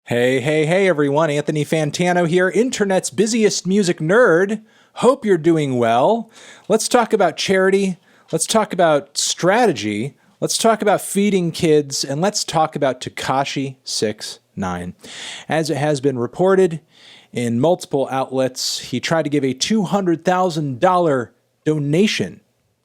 Hey, everyone. Anthony Fantano here, internet's busiest music nerd. Hope you're doing well. Let's talk about charity. Let's talk about strategy. Let's talk about feeding kids. And let's talk about Tekashi 6ix9ine. As it has been reported in multiple outlets, he tried to give a $200,000 donation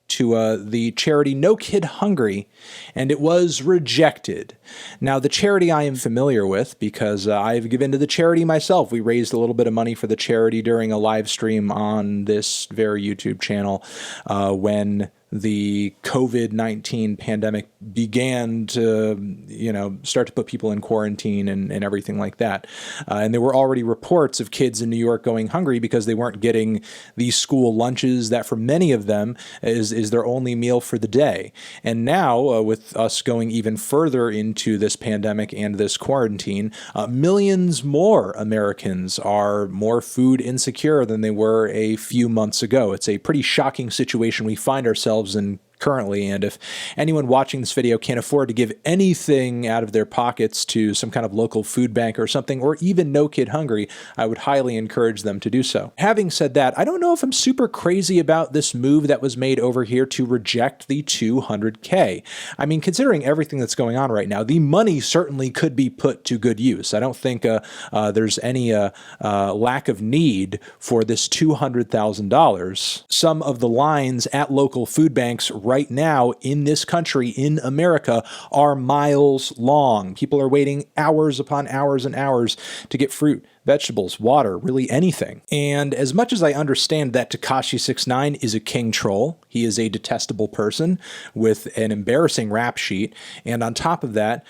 to the charity No Kid Hungry, and it was rejected. Now, the charity I am familiar with because I've given to the charity myself. We raised a little bit of money for the charity during a live stream on this very YouTube channel when the COVID-19 pandemic began to, start to put people in quarantine and everything like that. And there were already reports of kids in New York going hungry because they weren't getting these school lunches that for many of them is their only meal for the day. And now with us going even further into this pandemic and this quarantine, millions more Americans are more food insecure than they were a few months ago. It's a pretty shocking situation we find ourselves in currently, and if anyone watching this video can't afford to give anything out of their pockets to some kind of local food bank or something, or even No Kid Hungry, I would highly encourage them to do so. Having said that, I don't know if I'm super crazy about this move that was made over here to reject the $200K. I mean, considering everything that's going on right now, the money certainly could be put to good use. I don't think there's any lack of need for this $200,000. Some of the lines at local food banks right now in this country, in America, are miles long. People are waiting hours upon hours and hours to get fruit, vegetables, water, really anything. And as much as I understand that Tekashi 6ix9ine is a king troll, he is a detestable person with an embarrassing rap sheet, and on top of that,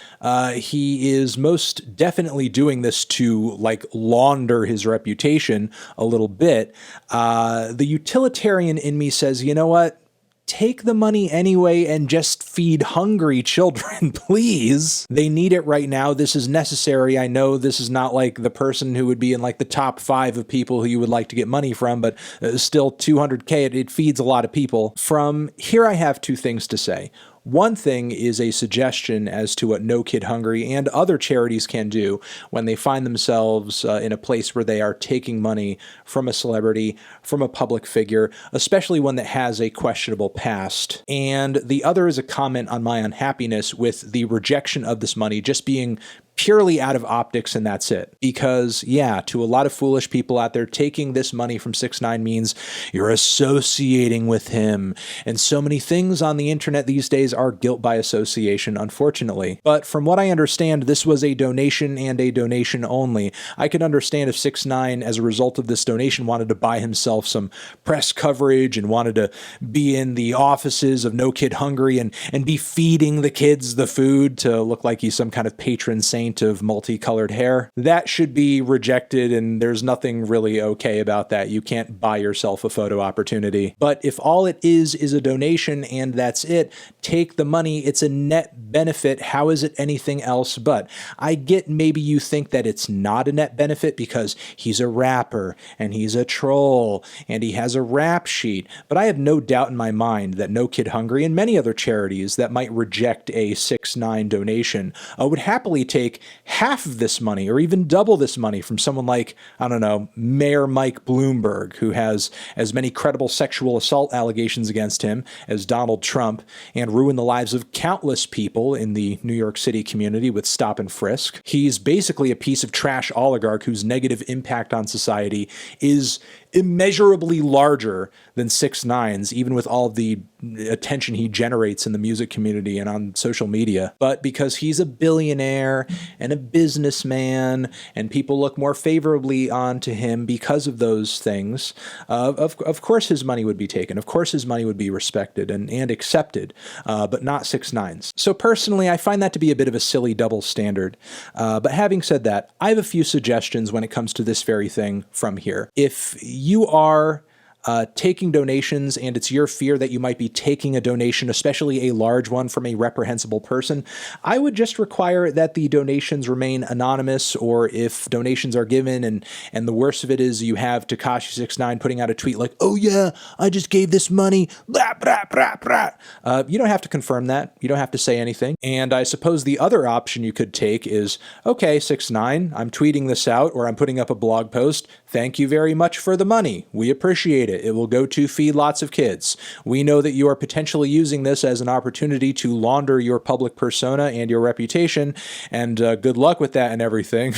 he is most definitely doing this to launder his reputation a little bit. The utilitarian in me says, you know what? Take the money anyway and just feed hungry children, please. They need it right now. This is necessary. I know this is not like the person who would be in the top 5 of people who you would like to get money from, but still $200K, it feeds a lot of people. From here, I have 2 things to say. One thing is a suggestion as to what No Kid Hungry and other charities can do when they find themselves in a place where they are taking money from a celebrity, from a public figure, especially one that has a questionable past. And the other is a comment on my unhappiness with the rejection of this money just being purely out of optics, and that's it. Because, yeah, to a lot of foolish people out there, taking this money from 6ix9ine means you're associating with him. And so many things on the internet these days are guilt by association, unfortunately. But from what I understand, this was a donation and a donation only. I could understand if 6ix9ine, as a result of this donation, wanted to buy himself some press coverage and wanted to be in the offices of No Kid Hungry and be feeding the kids the food to look like he's some kind of patron saint of multicolored hair. That should be rejected, and there's nothing really okay about that. You can't buy yourself a photo opportunity. But if all it is a donation and that's it, take the money. It's a net benefit. How is it anything else but? I get maybe you think that it's not a net benefit because he's a rapper and he's a troll and he has a rap sheet, but I have no doubt in my mind that No Kid Hungry and many other charities that might reject a 6ix9ine donation would happily take half of this money or even double this money from someone like, I don't know, Mayor Mike Bloomberg, who has as many credible sexual assault allegations against him as Donald Trump and ruined the lives of countless people in the New York City community with stop and frisk. He's basically a piece of trash oligarch whose negative impact on society is immeasurably larger than 6ix9ine's, even with all of the attention he generates in the music community and on social media. But because he's a billionaire and a businessman and people look more favorably onto him because of those things, of course his money would be taken. Of course his money would be respected and accepted, but not 6ix9ine's. So personally, I find that to be a bit of a silly double standard. But having said that, I have a few suggestions when it comes to this very thing from here. If you are taking donations and it's your fear that you might be taking a donation, especially a large one from a reprehensible person, I would just require that the donations remain anonymous, or if donations are given and the worst of it is you have Tekashi69 putting out a tweet like, oh yeah, I just gave this money, blah, blah, blah, blah. You don't have to confirm that. You don't have to say anything. And I suppose the other option you could take is, okay, 6ix9ine, I'm tweeting this out or I'm putting up a blog post. Thank you very much for the money. We appreciate it. It will go to feed lots of kids. We know that you are potentially using this as an opportunity to launder your public persona and your reputation, and good luck with that and everything.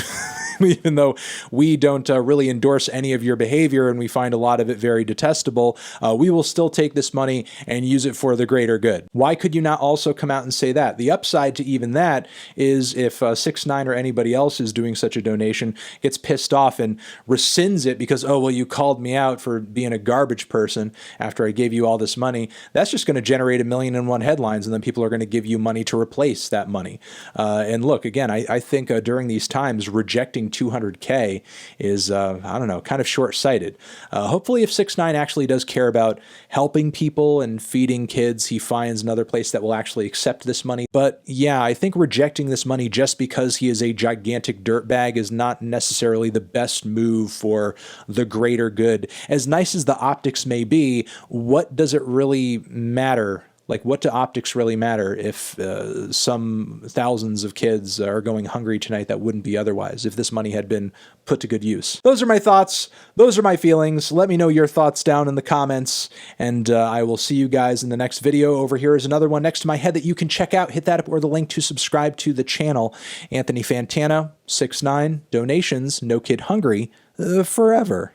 Even though we don't really endorse any of your behavior and we find a lot of it very detestable, we will still take this money and use it for the greater good. Why could you not also come out and say that? The upside to even that is if 6ix9ine or anybody else is doing such a donation, gets pissed off and rescinds it because, oh, well, you called me out for being a garbage person after I gave you all this money, that's just going to generate 1,000,001 headlines, and then people are going to give you money to replace that money. And look, again, I think during these times, rejecting 200K is, I don't know, kind of short-sighted. Hopefully if 6ix9ine actually does care about helping people and feeding kids, he finds another place that will actually accept this money. But yeah, I think rejecting this money just because he is a gigantic dirtbag is not necessarily the best move for the greater good. As nice as the optics may be, what does it really matter? Like, what do optics really matter if some thousands of kids are going hungry tonight that wouldn't be otherwise if this money had been put to good use? Those are my thoughts. Those are my feelings. Let me know your thoughts down in the comments, and I will see you guys in the next video. Over here is another one next to my head that you can check out. Hit that up or the link to subscribe to the channel. Anthony Fantano, 6ix9ine, donations, no kid hungry, forever.